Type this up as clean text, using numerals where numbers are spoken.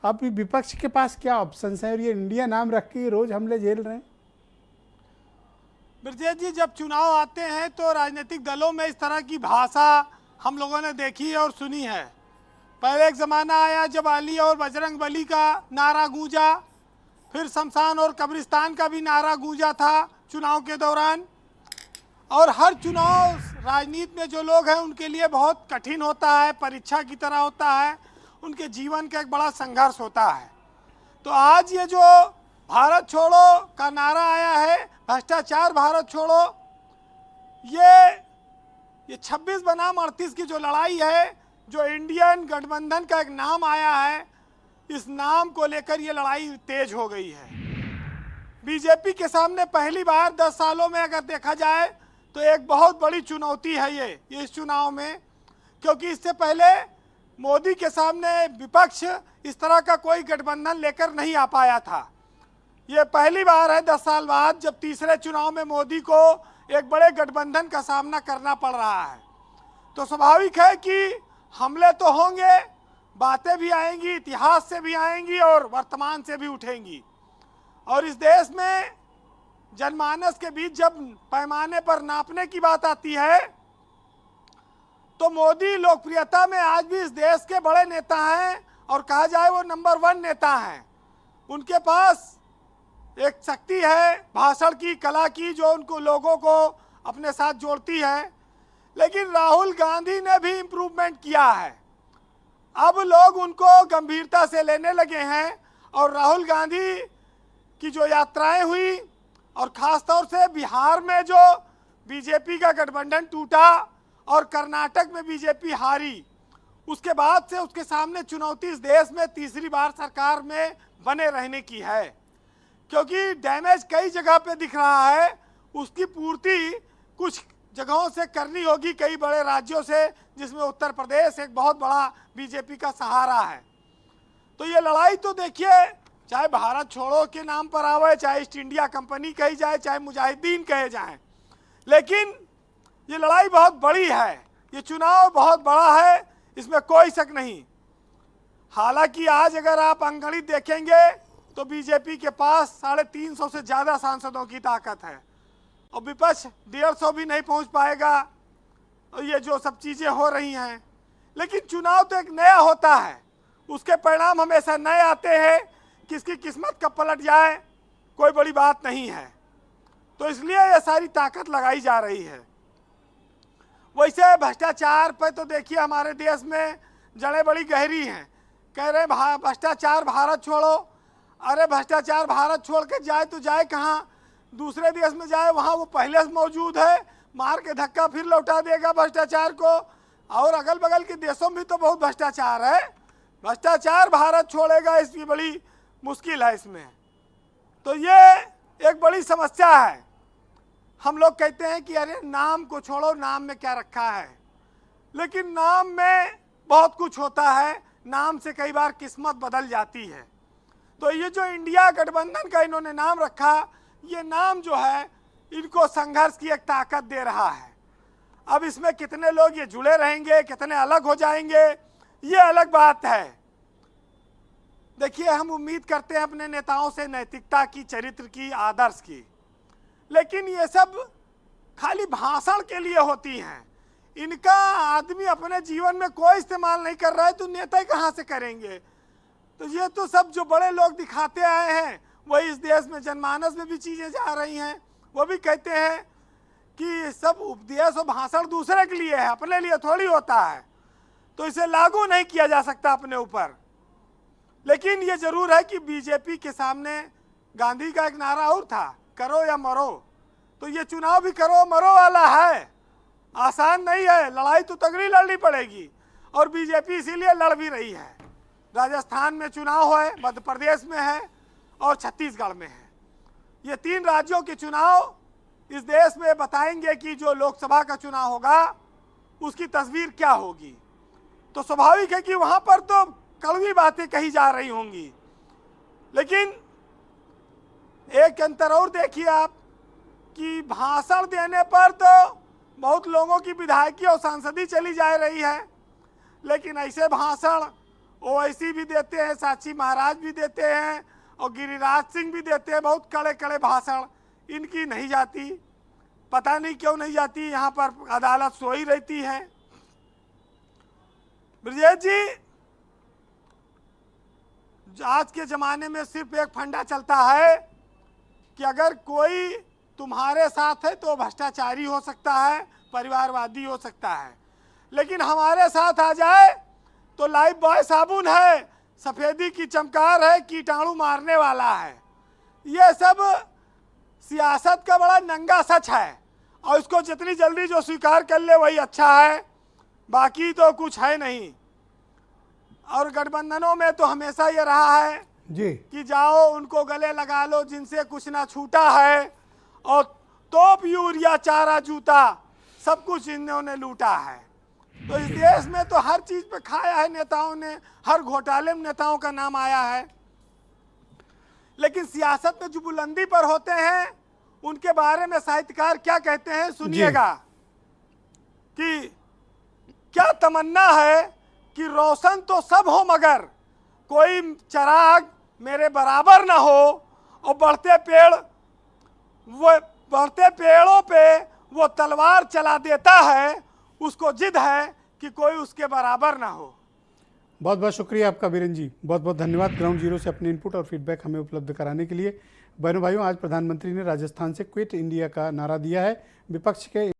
अब विपक्ष के पास क्या ऑप्शंस हैं और ये इंडिया नाम रख के रोज हमले झेल रहे हैं। ब्रजेश जी, जब चुनाव आते हैं तो राजनीतिक दलों में इस तरह की भाषा हम लोगों ने देखी है और सुनी है। पहले एक ज़माना आया जब अली और बजरंग बली का नारा गूंजा, फिर शमशान और कब्रिस्तान का भी नारा गूंजा था चुनाव के दौरान। और हर चुनाव राजनीति में जो लोग हैं उनके लिए बहुत कठिन होता है, परीक्षा की तरह होता है, उनके जीवन का एक बड़ा संघर्ष होता है। तो आज ये जो भारत छोड़ो का नारा आया है, भ्रष्टाचार भारत छोड़ो, ये 26 बनाम 38 की जो लड़ाई है, जो इंडियन गठबंधन का एक नाम आया है, इस नाम को लेकर ये लड़ाई तेज हो गई है। बीजेपी के सामने पहली बार 10 सालों में अगर देखा जाए तो एक बहुत बड़ी चुनौती है ये इस चुनाव में, क्योंकि इससे पहले मोदी के सामने विपक्ष इस तरह का कोई गठबंधन लेकर नहीं आ पाया था। ये पहली बार है 10 साल बाद जब तीसरे चुनाव में मोदी को एक बड़े गठबंधन का सामना करना पड़ रहा है। तो स्वाभाविक है कि हमले तो होंगे, बातें भी आएंगी, इतिहास से भी आएंगी और वर्तमान से भी उठेंगी। और इस देश में जनमानस के बीच जब पैमाने पर नापने की बात आती है तो मोदी लोकप्रियता में आज भी इस देश के बड़े नेता हैं और कहा जाए वो नंबर 1 नेता हैं। उनके पास एक शक्ति है भाषण की, कला की, जो उनको लोगों को अपने साथ जोड़ती है। लेकिन राहुल गांधी ने भी इम्प्रूवमेंट किया है। अब लोग उनको गंभीरता से लेने लगे हैं और राहुल गांधी की जो यात्राएं हुई और ख़ास तौर से बिहार में जो बीजेपी का गठबंधन टूटा और कर्नाटक में बीजेपी हारी, उसके बाद से उसके सामने चुनौती इस देश में तीसरी बार सरकार में बने रहने की है, क्योंकि डैमेज कई जगह पे दिख रहा है। उसकी पूर्ति कुछ जगहों से करनी होगी, कई बड़े राज्यों से, जिसमें उत्तर प्रदेश एक बहुत बड़ा बीजेपी का सहारा है। तो ये लड़ाई तो देखिए, चाहे भारत छोड़ो के नाम पर आवे, चाहे ईस्ट इंडिया कंपनी कही जाए, चाहे मुजाहिदीन कहे जाएं, लेकिन ये लड़ाई बहुत बड़ी है। ये चुनाव बहुत बड़ा है, इसमें कोई शक नहीं। हालांकि आज अगर आप अंगणित देखेंगे तो बीजेपी के पास 350 से ज़्यादा सांसदों की ताकत है और विपक्ष 150 भी नहीं पहुंच पाएगा। और ये जो सब चीज़ें हो रही हैं, लेकिन चुनाव तो एक नया होता है, उसके परिणाम हमेशा नए आते हैं। किसकी किस्मत कब पलट जाए कोई बड़ी बात नहीं है। तो इसलिए ये सारी ताकत लगाई जा रही है। वैसे भ्रष्टाचार पर तो देखिए हमारे देश में जड़ें बड़ी गहरी हैं। कह रहे भ्रष्टाचार भारत छोड़ो। अरे भ्रष्टाचार भारत छोड़ के जाए तो जाए कहाँ? दूसरे देश में जाए, वहाँ वो पहले से मौजूद है, मार के धक्का फिर लौटा देगा भ्रष्टाचार को। और अगल बगल के देशों में भी तो बहुत भ्रष्टाचार है। भ्रष्टाचार भारत छोड़ेगा, इसकी बड़ी मुश्किल है इसमें। तो ये एक बड़ी समस्या है। हम लोग कहते हैं कि अरे नाम को छोड़ो, नाम में क्या रखा है, लेकिन नाम में बहुत कुछ होता है। नाम से कई बार किस्मत बदल जाती है। तो ये जो इंडिया गठबंधन का इन्होंने नाम रखा, ये नाम जो है इनको संघर्ष की एक ताकत दे रहा है। अब इसमें कितने लोग ये जुड़े रहेंगे, कितने अलग हो जाएंगे, ये अलग बात है। देखिए, हम उम्मीद करते हैं अपने नेताओं से नैतिकता की, चरित्र की, आदर्श की, लेकिन ये सब खाली भाषण के लिए होती हैं। इनका आदमी अपने जीवन में कोई इस्तेमाल नहीं कर रहा है तो नेता कहाँ से करेंगे? तो ये तो सब जो बड़े लोग दिखाते आए हैं, वही इस देश में जनमानस में भी चीज़ें जा रही हैं। वो भी कहते हैं कि सब उपदेश और भाषण दूसरे के लिए है, अपने लिए थोड़ी होता है, तो इसे लागू नहीं किया जा सकता अपने ऊपर। लेकिन ये जरूर है कि बीजेपी के सामने गांधी का एक नारा और था, करो या मरो। तो ये चुनाव भी करो मरो वाला है, आसान नहीं है। लड़ाई तो तगड़ी लड़नी पड़ेगी और बीजेपी इसीलिए लड़ भी रही है। राजस्थान में चुनाव है, मध्य प्रदेश में है और छत्तीसगढ़ में है। ये 3 राज्यों के चुनाव इस देश में बताएंगे कि जो लोकसभा का चुनाव होगा उसकी तस्वीर क्या होगी। तो स्वाभाविक है कि वहाँ पर तो कड़वी बातें कही जा रही होंगी, लेकिन एक अंतर और देखिए आप कि भाषण देने पर तो बहुत लोगों की विधायकी और सांसदी चली जा रही है, लेकिन ऐसे भाषण ओवैसी भी देते हैं, साक्षी महाराज भी देते हैं और गिरिराज सिंह भी देते हैं बहुत कड़े कड़े भाषण। इनकी नहीं जाती, पता नहीं क्यों नहीं जाती, यहाँ पर अदालत सोई रहती है। ब्रजेश जी, आज के ज़माने में सिर्फ एक फंडा चलता है कि अगर कोई तुम्हारे साथ है तो भ्रष्टाचारी हो सकता है, परिवारवादी हो सकता है, लेकिन हमारे साथ आ जाए तो लाइफ बॉय साबुन है, सफ़ेदी की चमकार है, कीटाणु मारने वाला है। ये सब सियासत का बड़ा नंगा सच है और इसको जितनी जल्दी जो स्वीकार कर ले वही अच्छा है, बाकी तो कुछ है नहीं। और गठबंधनों में तो हमेशा ये रहा है जी कि जाओ उनको गले लगा लो जिनसे कुछ ना छूटा है, और तोप यूरिया चारा जूता सब कुछ इन्होंने लूटा है। तो इस देश में तो हर चीज पे खाया है नेताओं ने, हर घोटाले में नेताओं का नाम आया है, लेकिन सियासत में जो बुलंदी पर होते हैं उनके बारे में साहित्यकार क्या कहते हैं सुनिएगा कि क्या तमन्ना है कि रोशन तो सब हो मगर कोई चिराग मेरे बराबर ना हो, और बढ़ते पेड़ों पे वो तलवार चला देता है, उसको जिद है कि कोई उसके बराबर ना हो। बहुत बहुत शुक्रिया आपका वीरेंद्र जी, बहुत बहुत धन्यवाद ग्राउंड जीरो से अपने इनपुट और फीडबैक हमें उपलब्ध कराने के लिए। बहनों भाइयों, आज प्रधानमंत्री ने राजस्थान से क्विट इंडिया का नारा दिया है। विपक्ष के